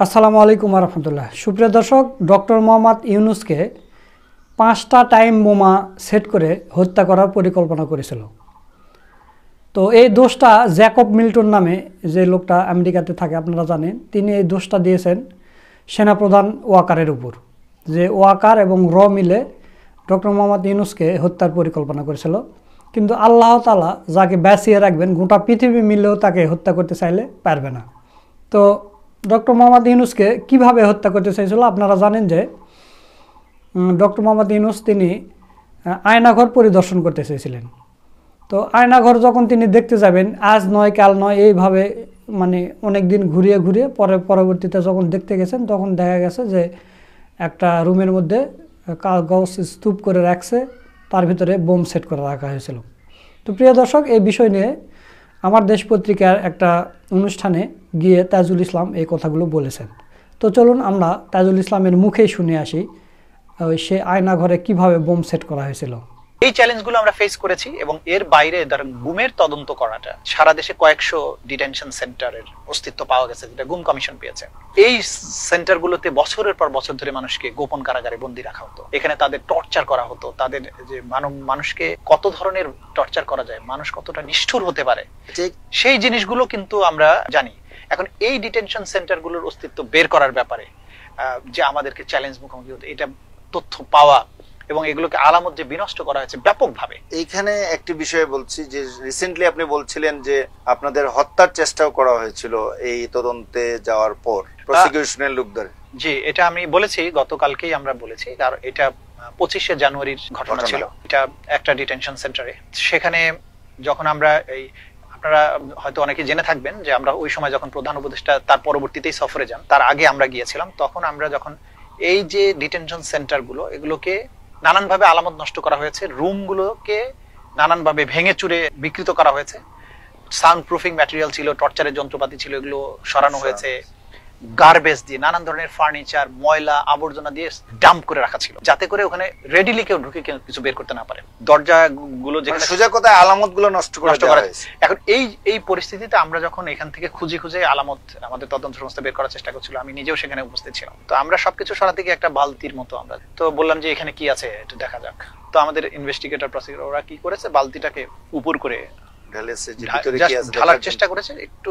আসসালামু আলাইকুম রহমতুল্লাহ। সুপ্রিয় দর্শক, ডক্টর মোহাম্মদ ইউনুসকে 5টা টাইম বোমা সেট করে হত্যা করার পরিকল্পনা করেছিল। তো এই দোষটা জ্যাকব মিল্টন নামে যে লোকটা আমেরিকাতে থাকে, আপনারা জানেন, তিনি এই দোষটা দিয়েছেন সেনাপ্রধান ওয়াকারের উপর, যে ওয়াকার এবং মিলে ডক্টর মোহাম্মদ ইউনুসকে হত্যার পরিকল্পনা করেছিল। কিন্তু আল্লাহ তাআলা যাকে বাঁচিয়ে রাখবেন, গোটা পৃথিবী মিলেও তাকে হত্যা করতে চাইলে পারবে না। তো ডক্টর মোহাম্মদ ইউনুসকে কিভাবে হত্যা করতে চাইছিল আপনারা জানেন যে ডক্টর মোহাম্মদ ইউনুস তিনি আয়নাঘর পরিদর্শন করতে চেয়েছিলেন। তো আয়নাঘর যখন তিনি দেখতে যাবেন, আজ নয় কাল নয়, এইভাবে মানে অনেক দিন ঘুরিয়ে ঘুরিয়ে পরবর্তীতে যখন দেখতে গেছেন, তখন দেখা গেছে যে একটা রুমের মধ্যে কাগজ স্তূপ করে রাখছে, তার ভিতরে বোম সেট করে রাখা হয়েছিল। তো প্রিয় দর্শক, এই বিষয় নিয়ে আমার দেশ পত্রিকার একটা অনুষ্ঠানে গিয়ে তাজুল ইসলাম এই কথাগুলো বলেছেন। তো চলুন আমরা তাজুল ইসলামের মুখেই শুনে আসি সে আয়নাঘরে কিভাবে বোম সেট করা হয়েছিল। এই চ্যালেঞ্জগুলো আমরা ফেস করেছি এবং এর বাইরে গুমের তদন্ত করাটা, সারা দেশে কয়েকশো ডিটেনশন সেন্টারের অস্তিত্ব পাওয়া গেছে, যেটা গুম কমিশন পেয়েছে। এই সেন্টারগুলোতে বছরের পর বছর ধরে মানুষকে গোপন কারাগারে বন্দী রাখা হতো। এখানে তাদের টর্চার করা হতো, তাদের যে মানুষকে কত ধরনের টর্চার করা যায়, মানুষ কতটা নিষ্ঠুর হতে পারে, সেই জিনিসগুলো কিন্তু আমরা জানি। এখন এই ডিটেনশন সেন্টারগুলোর অস্তিত্ব বের করার ব্যাপারে যে আমাদেরকে চ্যালেঞ্জ মুখোমুখি হতো, এটা তথ্য পাওয়া এবং এগুলোকে আলামত যে বিনষ্ট করা হয়েছে ব্যাপকভাবে। এইখানে একটি বিষয় বলছি যে রিসেন্টলি আপনি বলছিলেন যে আপনাদের হত্যার চেষ্টাও করা হয়েছিল এই তদন্তে যাওয়ার পর প্রসিকিউশনের লোকদের। জি, এটা আমি বলেছি, গতকালকেই আমরা বলেছি, কারণ এটা 25শে জানুয়ারির ঘটনা ছিল। এটা একটা ডিটেনশন সেন্টারে। সেখানে যখন আমরা আপনারা হয়তো অনেকে জেনে থাকবেন যে আমরা ওই সময় যখন প্রধান উপদেষ্টা তার পরবর্তীতেই সফরে যান, তার আগে আমরা গিয়েছিলাম। তখন আমরা যখন এই যে ডিটেনশন সেন্টারগুলো, এগুলোকে নানানভাবে আলামত নষ্ট করা হয়েছে, রুমগুলোকে নানানভাবে ভেঙে চুরে বিকৃত করা হয়েছে, সাউন্ড প্রুফিং ম্যাটেরিয়াল ছিল, টর্চারের যন্ত্রপাতি ছিল, এগুলো সরানো হয়েছে, গার্বেজ দিয়ে নানান ধরনের ফার্নিচার, ময়লা আবর্জনা দিয়ে ডাম্প করে রাখা ছিল, যাতে করে ওখানে রেডিলি কেউ ঢুকে কিছু বের করতে না পারে। দরজাগুলো যেখানে সোজা কথায় আলামতগুলো নষ্ট করা হয়েছে। এখন এই পরিস্থিতিতে আমরা যখন এখান থেকে খুঁজে খুঁজে আলামত আমাদের তদন্ত সংস্থা বের করার চেষ্টা করছিল, আমি নিজেও সেখানে উপস্থিত ছিলাম। তো আমরা সবকিছু সরাতে গিয়ে একটা বালতির মতো আমরা তো বললাম যে এখানে কি আছে একটু দেখা যাক। তো আমাদের ইনভেস্টিগেটর প্রসিকিউটর ওরা কি করেছে, বালতিটাকে উপর করে ঢালার চেষ্টা করেছে একটু,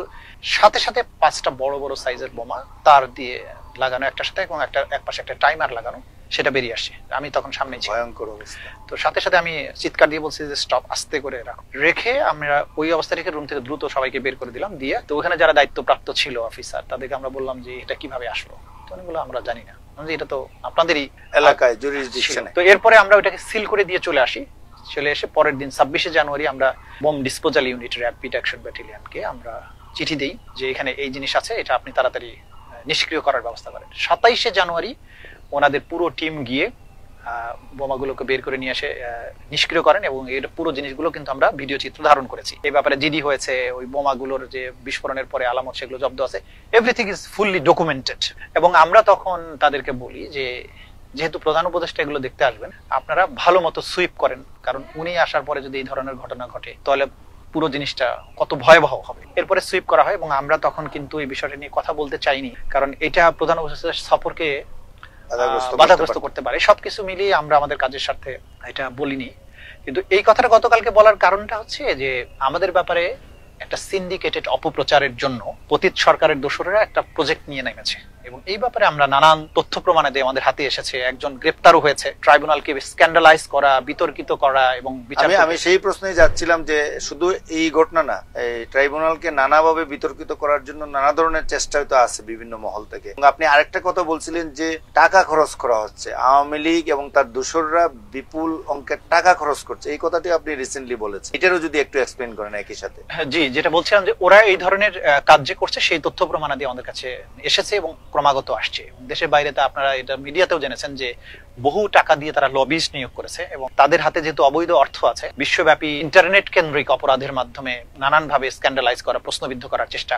সাথে সাথে 5টা বড় বড় সাইজের বোমা তার দিয়ে লাগানো একটার সাথে, এবং এক পাশে একটা টাইমার লাগানো, সেটা বেরিয়ে আসছে। আমি তখন সামনে ছিলাম। ভয়ঙ্কর অবস্থা। তো সাথে সাথে আমি চিৎকার দিয়ে বলছি যে স্টপ, আস্তে করে রাখো। রেখে আমরা ওই অবস্থা রেখে রুম থেকে দ্রুত সবাইকে বের করে দিলাম। দিয়ে তো ওখানে যারা দায়িত্বপ্রাপ্ত ছিল অফিসার, তাদেরকে আমরা বললাম যে এটা কিভাবে আসলো। তো অনেকগুলো আমরা জানি না, এটা তো আপনাদেরই এলাকায় জুরিসডিকশনে। তো এরপরে আমরা ওইটাকে সিল করে দিয়ে চলে আসি। চলে এসে পরের দিন 26শে জানুয়ারি আমরা bomb disposal unit rapid action ব্যাটালিয়নকে আমরা চিঠি দেই যে এখানে এই জিনিস আছে, এটা আপনি তাড়াতাড়ি নিষ্ক্রিয় করার ব্যবস্থা করেন। 27শে জানুয়ারি ওনাদের পুরো টিম গিয়ে বোমাগুলোকে বের করে নিয়ে এসে নিষ্ক্রিয় করেন, এবং এর পুরো জিনিসগুলো কিন্তু আমরা ভিডিও চিত্র ধারণ করেছি। এই ব্যাপারে জিডি হয়েছে, ওই বোমাগুলোর যে বিস্ফোরণের পরে আলামত সেগুলো জব্দ আছে, এভরিথিং ইজ ফুললি ডকুমেন্টেড। এবং আমরা তখন তাদেরকে বলি যে যেহেতু প্রধান উপদেষ্টা এগুলো দেখতে আসবেন, আপনারা ভালো মতো সুইপ করেন, কারণ উনি আসার পরে যদি এই ধরনের ঘটনা ঘটে তাহলে পুরো জিনিসটা কত ভয়াবহ হবে। এরপরে সুইপ করা হয়, এবং আমরা তখন কিন্তু এই বিষয়টা নিয়ে কথা বলতে চাইনি, কারণ এটা প্রধান উপদেষ্টার সফরকে বাধাগ্রস্ত করতে পারে। সবকিছু মিলিয়ে আমরা আমাদের কাজের স্বার্থে এটা বলিনি। কিন্তু এই কথাটা গতকালকে বলার কারণটা হচ্ছে যে আমাদের ব্যাপারে একটা সিন্ডিকেটেড অপপ্রচারের জন্য পতিত সরকারের দোসরেরা একটা প্রজেক্ট নিয়ে নেমেছে, এবং এই ব্যাপারে আমরা নানান তথ্য প্রমাণাদি আমাদের হাতে এসেছে। একজন গ্রেপ্তারও হয়েছে। ট্রাইব্যুনালকে স্ক্যান্ডালাইজ করা, বিতর্কিত করা, এবং আমি সেই প্রশ্নেই যাচ্ছিলাম যে শুধু এই ঘটনা না, এই ট্রাইব্যুনালকে নানাভাবে বিতর্কিত করার জন্য নানা ধরনের চেষ্টা হয়তো আছে বিভিন্ন মহল থেকে। আপনি আরেকটা কথা বলছিলেন যে টাকা খরচ করা হচ্ছে, আওয়ামী লীগ এবং তার দোসররা বিপুল অঙ্কের টাকা খরচ করছে, এই কথাটি আপনি রিসেন্টলি বলেছেন। এটারও যদি একটু এক্সপ্লেইন করেন একই সাথে। জি, যেটা বলছিলাম যে ওরা এই ধরনের কাজ যে করছে সেই তথ্য প্রমাণাদি আমাদের কাছে এসেছে এবং ক্রমাগত আসছে। দেশের বাইরে তো আপনারা এটা মিডিয়াতেও জেনেছেন যে বহু টাকা দিয়ে তারা লবিস্ট নিয়োগ করেছে এবং তাদের হাতে যেহেতু অবৈধ অর্থ আছে, বিশ্বব্যাপী ইন্টারনেট কেন্দ্রিক অপরাধের মাধ্যমে নানানভাবে স্ক্যান্ডালাইজ করা, প্রশ্নবিদ্ধ করার চেষ্টা,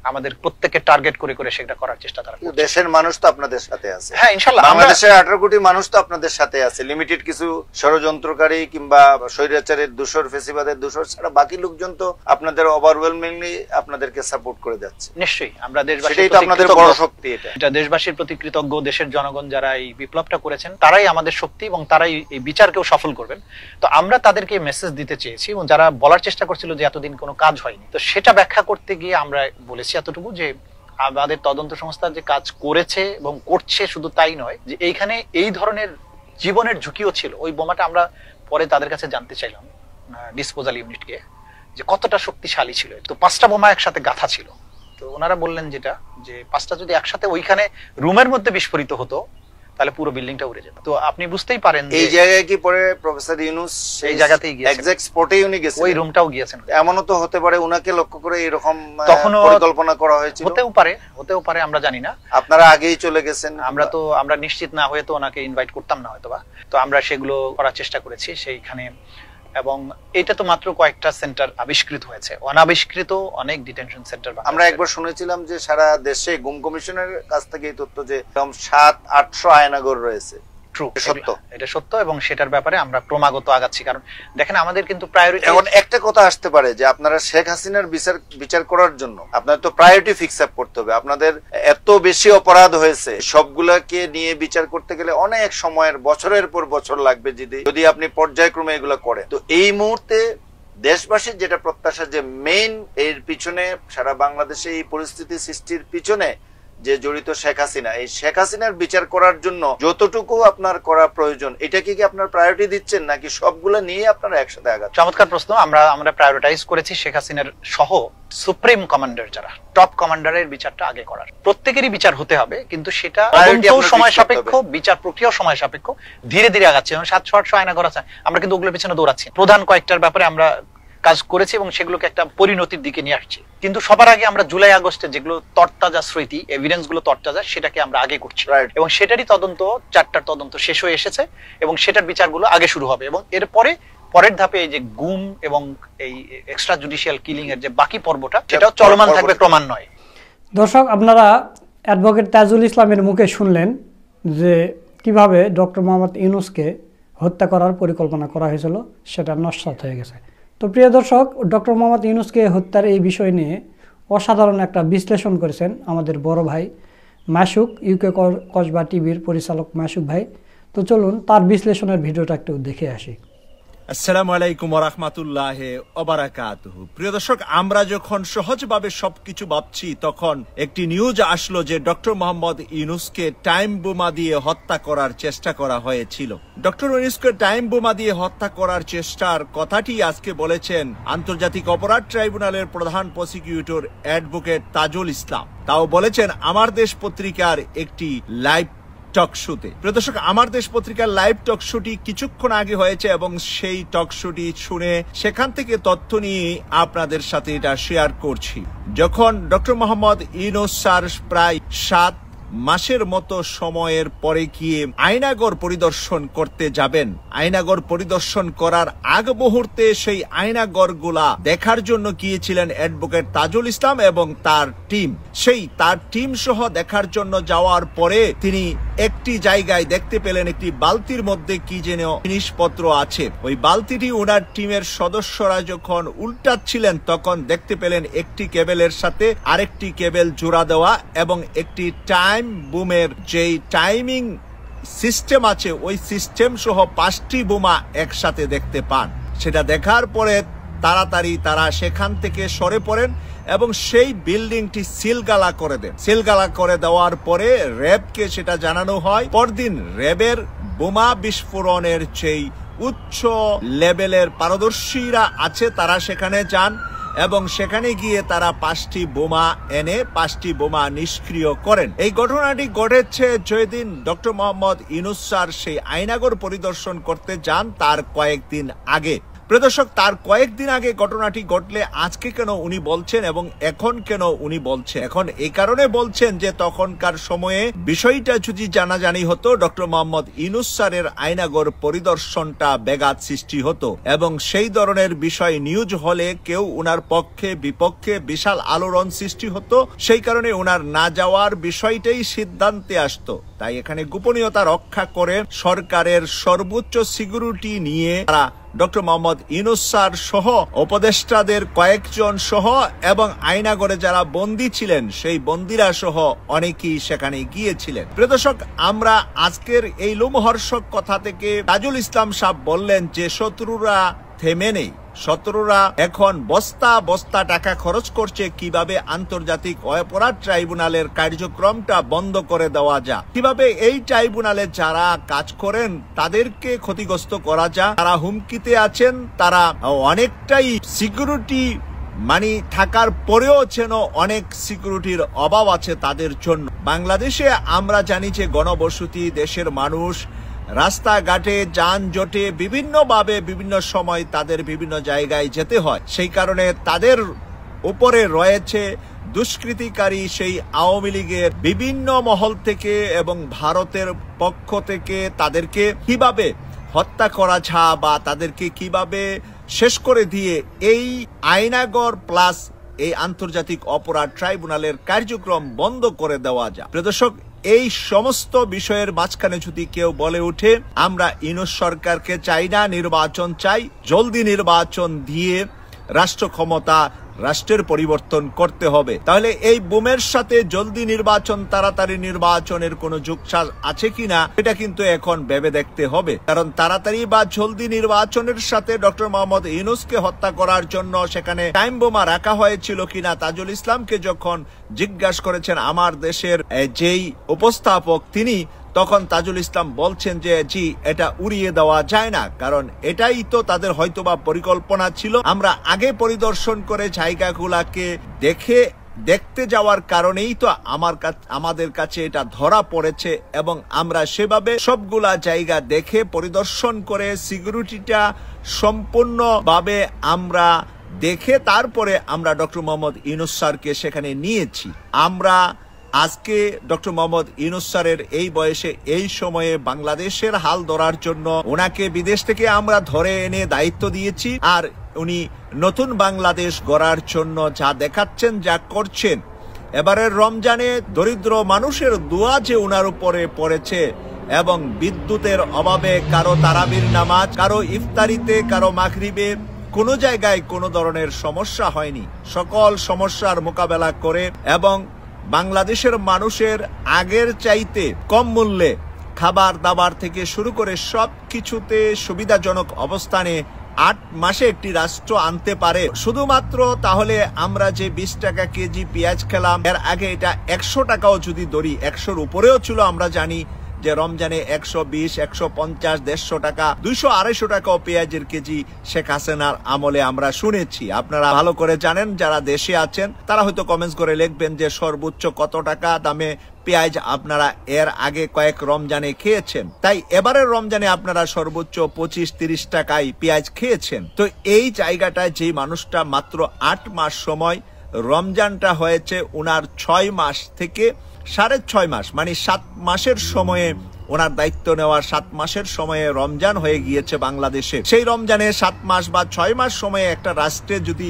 আমাদের প্রত্যেককে টার্গেট করে করে সেটা করার চেষ্টা তারা করছে। দেশের মানুষ তো আপনাদের সাথে আছে। হ্যাঁ, ইনশাআল্লাহ। বাংলাদেশের 18 কোটি মানুষ তো আপনাদের সাথে আছে। লিমিটেড কিছু ষড়যন্ত্রকারী কিংবা স্বৈরাচারের দূষর, ফেসিবাদের দূষর ছাড়া বাকি লোকজন তো আপনাদের ওভারওয়েলমিংলি আপনাদেরকে সাপোর্ট করে যাচ্ছে। নিশ্চয়ই আমরা দেশবাসী, সেটাই তো আপনাদের বড় শক্তি। এটা দেশবাসীর প্রতি কৃতজ্ঞ। দেশের জনগণ যারা এই বিপ্লবটা করেছেন তারাই আমাদের শক্তি এবং তারাই এই বিচারকেও সফল করবেন। তো আমরা তাদেরকে মেসেজ দিতে চেয়েছি এবং যারা বলার চেষ্টা করছিল যে এতদিন কোনো কাজ হয়নি, তো সেটা ব্যাখ্যা করতে গিয়ে আমরা বলেছি এতটুকু যে আমাদের তদন্ত সংস্থা যে কাজ করেছে এবং করছে শুধু তাই নয়, যে এইখানে এই ধরনের জীবনের ঝুঁকিও ছিল। ওই বোমাটা আমরা পরে তাদের কাছে জানতে চাইলাম ডিসপোজাল ইউনিটকে যে কতটা শক্তিশালী ছিল। তো 5টা বোমা একসাথে গাঁথা ছিল। তো ওনারা বললেন যেটা, যে 5টা যদি একসাথে ওইখানে রুমের মধ্যে বিস্ফোরিত হতো তাহলে পুরো বিল্ডিংটা উড়ে যেত। তো আপনি বুঝতেই পারেন এই জায়গায় কি পরে প্রফেসর ইউনূস এই জায়গাতেই গিয়েছেন, এক্সাক্ট স্পটেই উনি গেছেন, ওই রুমটাও গিয়েছেন। এমনও তো হতে পারে উনাকে লক্ষ্য করে এরকম তখনও পরিকল্পনা করা হয়েছিল। হতেও পারে, আমরা জানি না। আপনারা আগেই চলে গেছেন। আমরা নিশ্চিত না হয়ে তো ওনাকে ইনভাইট করতাম না হয়তোবা। তো আমরা সেগুলো করার চেষ্টা করেছি সেইখানে। এবং এটা তো মাত্র কয়েকটা সেন্টার আবিষ্কৃত হয়েছে, অনাবিষ্কৃত অনেক ডিটেনশন সেন্টার। আমরা একবার শুনেছিলাম যে সারা দেশে গুম কমিশনের কাছ থেকে এই তথ্য যে 700-800 আয়নাগর রয়েছে। এটা সত্য এবং সেটার ব্যাপারে আমরা ক্রমাগত আগাচ্ছি। কারণ দেখেন আমাদের কিন্তু প্রায়োরিটি। এখন একটা কথা আসতে পারে যে আপনারা শেখ হাসিনার বিচার করার জন্য আপনাদের তো প্রায়োরিটি ফিক্স আপ করতে হবে। আপনাদের এত বেশি অপরাধ হয়েছে, সবগুলাকে নিয়ে বিচার করতে গেলে অনেক সময়ের, বছরের পর বছর লাগবে যদি আপনি পর্যায়ক্রমে এগুলো করেন। তো এই মুহূর্তে দেশবাসীর যেটা প্রত্যাশা, যে মেইন এর পিছনে, সারা বাংলাদেশে এই পরিস্থিতি সৃষ্টির পিছনে যে জড়িত শেখ হাসিনা, এই শেখ হাসিনার বিচার করার জন্য যতটুকু আপনার করা প্রয়োজন, এটা কি আপনার প্রায়োরিটি দিচ্ছেন নাকি সবগুলো নিয়ে আপনারা একসাথে আগাচ্ছেন? চমৎকার প্রশ্ন। আমরা প্রায়োরিটাইজ করেছি শেখ হাসিনার সহ সুপ্রিম কমান্ডার, যারা টপ কমান্ডারের বিচারটা আগে করার। প্রত্যেকেরই বিচার হতে হবে, কিন্তু সেটা সময় সাপেক্ষ, বিচার প্রক্রিয়াও সময় সাপেক্ষ। ধীরে ধীরে আগাচ্ছে। 700-800 আয়নাগর আছে, আমরা কিন্তু ওগুলোর পিছনে দৌড়াচ্ছি। প্রধান কয়েকটার ব্যাপারে আমরা কাজ করেছি এবং সেগুলোকে একটা পরিণতির দিকে নিয়ে আসছি। কিন্তু সবার আগে আমরা জুলাই আগস্টে যেগুলো তরতাজা স্মৃতি, এভিডেন্স গুলো তরতাজা, সেটাকে আমরা আগে করছি এবং সেটারই তদন্ত, 4টার তদন্ত শেষ হয়ে এসেছে এবং সেটার বিচারগুলো আগে শুরু হবে। এবং এরপরে পরের ধাপে এই যে গুম এবং এই এক্সট্রা জুডিশিয়াল কিলিং এর যে বাকি পর্বটা, সেটাও চলমান থাকবে, ক্রমান্বয়ে। দর্শক, আপনারা অ্যাডভোকেট তাজুল ইসলামের মুখে শুনলেন যে কিভাবে ডক্টর মোহাম্মদ ইউনূসকে হত্যা করার পরিকল্পনা করা হয়েছিল, সেটা নস্যাৎ হয়ে গেছে। তো প্রিয় দর্শক, ডক্টর মোহাম্মদ ইউনূসকে হত্যার এই বিষয় নিয়ে অসাধারণ একটা বিশ্লেষণ করেছেন আমাদের বড় ভাই মাসুক, ইউকে কসবা টিভির পরিচালক মাসুক ভাই। তো চলুন তার বিশ্লেষণের ভিডিওটা একটু দেখে আসি। আসসালামু আলাইকুম ওয়া রাহমাতুল্লাহি ওয়া বারাকাতুহু। প্রিয় দর্শক, আমরা যখন সহজভাবে সবকিছু ভাবছি, তখন একটি নিউজ আসলো যে ডক্টর মোহাম্মদ ইউনূসকে টাইম বোমা দিয়ে হত্যা করার চেষ্টা করা হয়েছিল। ডক্টর ইউনূসকে টাইম বোমা দিয়ে হত্যা করার চেষ্টার কথাটি আজকে বলেছেন আন্তর্জাতিক অপরাধ ট্রাইব্যুনালের প্রধান প্রসিকিউটর অ্যাডভোকেট তাজুল ইসলাম। তাও বলেছেন আমার দেশ পত্রিকার একটি লাইভ টক শোতে। প্রিয় দর্শক, আমার দেশ পত্রিকার লাইভ টক শোটি কিছুক্ষণ আগে হয়েছে এবং সেই টক শোটি শুনে সেখান থেকে তথ্য নিয়ে আপনাদের সাথে এটা শেয়ার করছি। যখন ডক্টর মোহাম্মদ ইউনূস স্যার প্রায় 7 মাসের মতো সময়ের পরে গিয়ে আয়নাগর পরিদর্শন করতে যাবেন, আয়নাগর পরিদর্শন করার আগ মুহূর্তে সেই আয়নাগর গুলা দেখার জন্য গিয়েছিলেন অ্যাডভোকেট তাজুল ইসলাম এবং তার টিম। তার টিম সহ দেখার জন্য যাওয়ার পরে তিনি একটি জায়গায় দেখতে পেলেন একটি বালতির মধ্যে কি যেন জিনিসপত্র আছে। ওই বালতিটি ওনার টিমের সদস্যরা যখন উল্টাচ্ছিলেন, তখন দেখতে পেলেন একটি কেবেলের সাথে আরেকটি কেবেল জোড়া দেওয়া এবং একটি টাইম বুমের যেই টাইমিং সিস্টেম আছে, ওই সিস্টেম সহ 5টি বোমা একসাথে দেখতে পান। সেটা দেখার পরে তাড়াতাড়ি তারা সেখান থেকে সরে পড়েন এবং সেই বিল্ডিংটি সিলগালা করে দেন। সিলগালা করে দেওয়ার পরে র্যাবকে সেটা জানানো হয়। পরদিন র্যাবের বোমা বিস্ফোরণের যেই উচ্চ লেভেলের পারদর্শীরা আছে, তারা সেখানে যান এবং সেখানে গিয়ে তারা 5টি বোমা এনে 5টি বোমা নিষ্ক্রিয় করেন। এই ঘটনাটি ঘটেছে যেদিন ডক্টর মোহাম্মদ ইউনূস স্যার সেই আয়নাগর পরিদর্শন করতে যান তার কয়েকদিন আগে। প্রিয় দর্শক, তার কয়েকদিন আগে ঘটনাটি ঘটলে আজকে কেন উনি বলছেন এবং এখন কেন উনি বলছেন? এখন এই কারণে বলছেন যে তখনকার সময়ে বিষয়টা যদি জানাজানি হতো, ডক্টর মোহাম্মদ ইউনূস স্যারের আয়নাগর পরিদর্শনটা ব্যাঘাত সৃষ্টি হতো এবং সেই ধরনের বিষয় নিউজ হলে কেউ উনার পক্ষে বিপক্ষে বিশাল আলোড়ন সৃষ্টি হতো। সেই কারণে উনার না যাওয়ার বিষয়টাই সিদ্ধান্তে আসতো। তাই এখানে গোপনীয়তা রক্ষা করে সরকারের সর্বোচ্চ সিকিউরিটি নিয়ে তারা ডক্টর মোহাম্মদ ইউনূস স্যার সহ উপদেষ্টাদের কয়েকজন সহ এবং আয়নাগরে যারা বন্দী ছিলেন সেই বন্দীরা সহ অনেকেই সেখানে গিয়েছিলেন। প্রিয় দর্শক, আমরা আজকের এই লোমহর্ষক কথা থেকে তাজুল ইসলাম সাহেব বললেন যে শত্রুরা থেমে নেই, শত্রুরা এখন বস্তা বস্তা টাকা খরচ করছে কিভাবে আন্তর্জাতিক অপরাধ ট্রাইব্যুনালের কার্যক্রমটা বন্ধ করে দেওয়া যায়, কিভাবে এই ট্রাইব্যুনালে যারা কাজ করেন তাদেরকে ক্ষতিগ্রস্ত করা যায়। তারা হুমকিতে আছেন, তারা অনেকটাই সিকিউরিটি থাকার পরেও যেন অনেক সিকিউরিটির অভাব আছে তাদের জন্য। বাংলাদেশে আমরা জানি যে গণবসতি, দেশের মানুষ রাস্তাঘাটে যানজটে বিভিন্নভাবে বিভিন্ন সময় তাদের বিভিন্ন জায়গায় যেতে হয়। সেই কারণে তাদের উপরে রয়েছে দুষ্কৃতিকারী সেই আওয়ামী লীগের বিভিন্ন মহল থেকে এবং ভারতের পক্ষ থেকে তাদেরকে কিভাবে হত্যা করা যায় বা তাদেরকে কিভাবে শেষ করে দিয়ে এই আয়নাগর প্লাস এই আন্তর্জাতিক অপরাধ ট্রাইব্যুনালের কার্যক্রম বন্ধ করে দেওয়া যায়। প্রিয় দর্শক, এই সমস্ত বিষয়ের মাঝখানে যদি কেউ বলে উঠে আমরা ইউনূস সরকারকে চাই না, নির্বাচন চাই, জলদি নির্বাচন দিয়ে রাষ্ট্র ক্ষমতা রাষ্ট্রের পরিবর্তন করতে হবে, তাহলে এই বুমের সাথে জলদি নির্বাচন, তাড়াতাড়ি নির্বাচনের কোনো যোগসাজ আছে কিনা এটা কিন্তু এখন ভেবে দেখতে হবে। কারণ তাড়াতাড়ি বা জলদি নির্বাচনের সাথে ডক্টর মোহাম্মদ ইউনূসকে হত্যা করার জন্য সেখানে টাইম বোমা রাখা হয়েছিল কিনা তাজুল ইসলামকে যখন জিজ্ঞাসা করেছেন আমার দেশের যেই উপস্থাপক তিনি, তখন তাজুল ইসলাম বলছেন যে জি, এটা উড়িয়ে দেওয়া যায় না, কারণ এটাই তো তাদের হয়তোবা পরিকল্পনা ছিল। আমরা আগে পরিদর্শন করে জায়গাগুলাকে দেখতে যাওয়ার কারণেই তো আমাদের কাছে এটা ধরা পড়েছে এবং আমরা সেভাবে সবগুলা জায়গা দেখে পরিদর্শন করে সিকিউরিটিটা সম্পূর্ণভাবে আমরা দেখে তারপরে আমরা ডক্টর মোহাম্মদ ইউনূস স্যারকে সেখানে নিয়েছি। আমরা আজকে ডক্টর মোহাম্মদ ইউনূস স্যারের এই বয়সে এই সময়ে বাংলাদেশের হাল ধরার জন্য ওনাকে বিদেশ থেকে আমরা ধরে এনে দায়িত্ব দিয়েছি। আর উনি নতুন বাংলাদেশ গড়ার জন্য যা দেখাচ্ছেন, যা করছেন, এবারের রমজানে দরিদ্র মানুষের দোয়া যে ওনার উপরে পড়েছে এবং বিদ্যুতের অভাবে কারো তারাবির নামাজ, কারো ইফতারিতে, কারো মাগরিবে কোনো জায়গায় কোনো ধরনের সমস্যা হয়নি। সকল সমস্যার মোকাবেলা করে এবং বাংলাদেশের মানুষের আগের চাইতে কম মূল্যে খাবার দাবার থেকে শুরু করে সব কিছুতে সুবিধাজনক অবস্থানে 8 মাসে একটি রাষ্ট্র আনতে পারে শুধুমাত্র, তাহলে আমরা যে 20 টাকা কেজি পেঁয়াজ খেলাম, এর আগে এটা 100 টাকাও যদি ধরি, 100-র উপরেও ছিল। আমরা জানি যে রমজানে 120, 150, 150 টাকা, 200, 250 টাকাও পেঁয়াজের কেজি শেখ হাসিনার আমলে আমরা শুনেছি। আপনারা ভালো করে জানেন, যারা দেশে আছেন তারা হয়তো কমেন্টস করে লিখবেন যে সর্বোচ্চ কত টাকা দামে পেঁয়াজ আপনারা এর আগে কয়েক রমজানে খেয়েছেন। তাই এবারের রমজানে আপনারা সর্বোচ্চ 25-30 টাকায় পেঁয়াজ খেয়েছেন। তো এই জায়গাটায় যে মানুষটা মাত্র 8 মাস সময়, রমজানটা হয়েছে ওনার 6 মাস থেকে 6.5 মাস, মানে 7 মাসের সময়ে ওনার দায়িত্ব নেওয়া 7 মাসের সময়ে রমজান হয়ে গিয়েছে বাংলাদেশে। সেই রমজানে 7 মাস বা 6 মাস সময়ে একটা রাষ্ট্রে যদি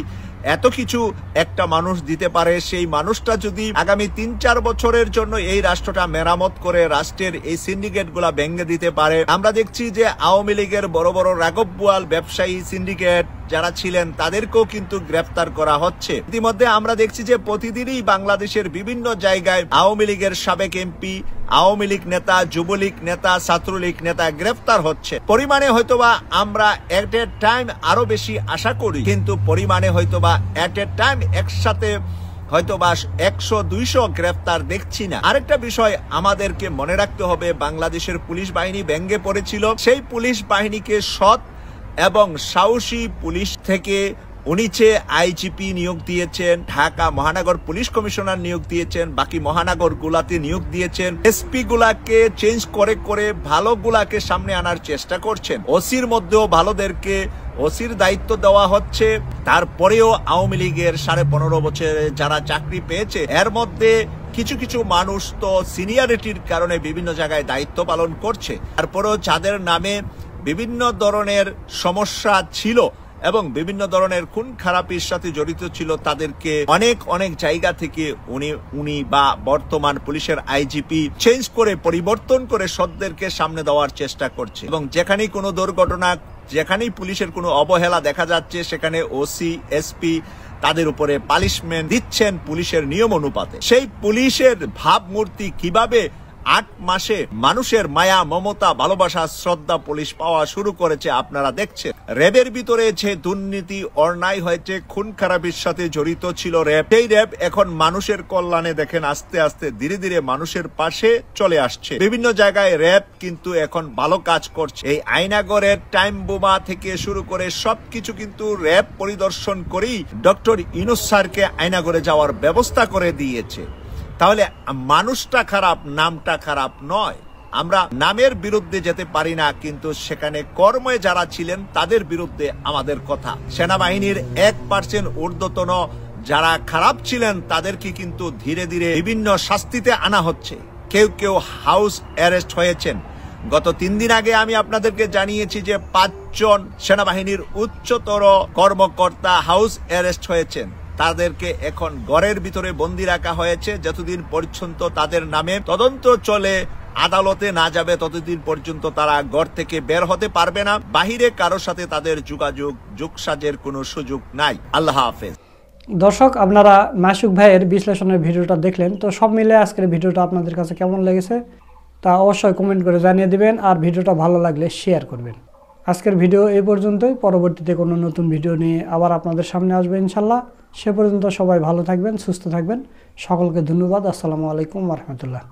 এত কিছু একটা মানুষ দিতে পারে, সেই মানুষটা যদি আগামী 3-4 বছরের জন্য এই রাষ্ট্রটা মেরামত করে রাষ্ট্রের এই সিন্ডিকেট গুলা ভেঙে দিতে পারে। আমরা দেখছি যে আওয়ামী লীগের বড় বড় রাঘব বোয়াল ব্যবসায়ী সিন্ডিকেট যারা ছিলেন তাদেরকেও কিন্তু গ্রেফতার করা হচ্ছে। ইতিমধ্যে আমরা দেখছি যে প্রতিদিনই বাংলাদেশের বিভিন্ন জায়গায় আওয়ামী লীগের সাবেক এমপি, আওয়ামী লীগ নেতা, যুবলীগ নেতা, ছাত্রলীগ নেতা গ্রেফতার হচ্ছে। পরিমাণে হয়তোবা আমরা এট এ টাইম আরো বেশি আশা করি, কিন্তু পরিমাণে হয়তোবা এট এ টাইম একসাথে হয়তোবা 100-200 গ্রেফতার দেখছি না। আরেকটা বিষয় আমাদেরকে মনে রাখতে হবে, বাংলাদেশের পুলিশ বাহিনী ভেঙে পড়েছিল। সেই পুলিশ বাহিনীকে সৎ এবং সাহসী পুলিশ থেকে উনি আইজিপি নিয়োগ দিয়েছেন, ঢাকা মহানগর পুলিশ কমিশনার নিয়োগ দিয়েছেন, বাকি মহানগর গুলাতে নিয়োগ দিয়েছেন। এসপি গুলাকে চেঞ্জ করে করে ভালো গুলাকে সামনে আনার চেষ্টা করছেন। ওসির মধ্যেও ভালোদেরকে ওসির দায়িত্ব দেওয়া হচ্ছে, তারপরেও আওয়ামী লীগের 15.5 বছরে যারা চাকরি পেয়েছে এর মধ্যে কিছু কিছু মানুষ তো সিনিয়রিটির কারণে বিভিন্ন জায়গায় দায়িত্ব পালন করছে, তারপরেও যাদের নামে বিভিন্ন ধরনের সমস্যা ছিল এবং বিভিন্ন ধরনের খুন খারাপির সাথে জড়িত ছিল তাদেরকে অনেক জায়গা থেকে উনি বা বর্তমান পুলিশের আইজিপি চেঞ্জ করে পরিবর্তন করে সদদেরকে সামনে দেওয়ার চেষ্টা করছে। এবং যেখানেই কোনো দুর্ঘটনা, যেখানেই পুলিশের কোনো অবহেলা দেখা যাচ্ছে সেখানে ওসি এসপি তাদের উপরে পানিশমেন্ট দিচ্ছেন পুলিশের নিয়ম অনুপাতে। সেই পুলিশের ভাবমূর্তি কিভাবে 8 মাসে মানুষের মায়া মমতা ভালোবাসা শ্রদ্ধা পুলিশ পাওয়া শুরু করেছে আপনারা দেখছেন। র্যাবের ভিতরে যে দুর্নীতি অন্যায় হয়েছে, খুন খারাপির সাথে জড়িত ছিল র্যাব, সেই র্যাব এখন মানুষের কল্যাণে দেখেন আস্তে আস্তে ধীরে ধীরে মানুষের পাশে চলে আসছে। বিভিন্ন জায়গায় র্যাব কিন্তু এখন ভালো কাজ করছে। এই আয়নাগরের টাইম বোমা থেকে শুরু করে সবকিছু কিন্তু র্যাব পরিদর্শন করেই ডক্টর ইউনূস স্যারকে আয়নাগরে যাওয়ার ব্যবস্থা করে দিয়েছে। তাহলে মানুষটা খারাপ, নামটা খারাপ নয়। আমরা নামের বিরুদ্ধে যেতে পারি না, কিন্তু সেখানে কর্মে যারা ছিলেন তাদের বিরুদ্ধে আমাদের কথা। সেনাবাহিনীর 1% ঊর্ধ্বতন যারা খারাপ ছিলেন তাদেরকে কিন্তু ধীরে ধীরে বিভিন্ন শাস্তিতে আনা হচ্ছে। কেউ হাউস অ্যারেস্ট হয়েছেন। গত 3 দিন আগে আমি আপনাদেরকে জানিয়েছি যে 5 জন সেনাবাহিনীর উচ্চতর কর্মকর্তা হাউস অ্যারেস্ট হয়েছেন। তাদেরকে এখন ঘরের ভিতরে বন্দি রাখা হয়েছে। যতদিন পর্যন্ত তাদের নামে তদন্ত চলে, আদালতে না যাবে, ততদিন পর্যন্ত তারা ঘর থেকে বের হতে পারবে না। বাহিরে কারোর সাথে তাদের যোগসাজের কোনো সুযোগ নাই। আল্লাহ হাফেজ। দর্শক, আপনারা মাসুক ভাইয়ের বিশ্লেষণের ভিডিওটা দেখলেন। তো সব মিলে আজকের ভিডিওটা আপনাদের কাছে কেমন লেগেছে তা অবশ্যই কমেন্ট করে জানিয়ে দিবেন, আর ভিডিওটা ভালো লাগলে শেয়ার করবেন। আজকের ভিডিও এই পর্যন্তই। পরবর্তীতে কোনো নতুন ভিডিও নিয়ে আবার আপনাদের সামনে আসবে ইনশাল্লাহ। সে পর্যন্ত সবাই ভালো থাকবেন, সুস্থ থাকবেন। সকলকে ধন্যবাদ। আসসালামু আলাইকুম ওয়া রাহমাতুল্লাহ।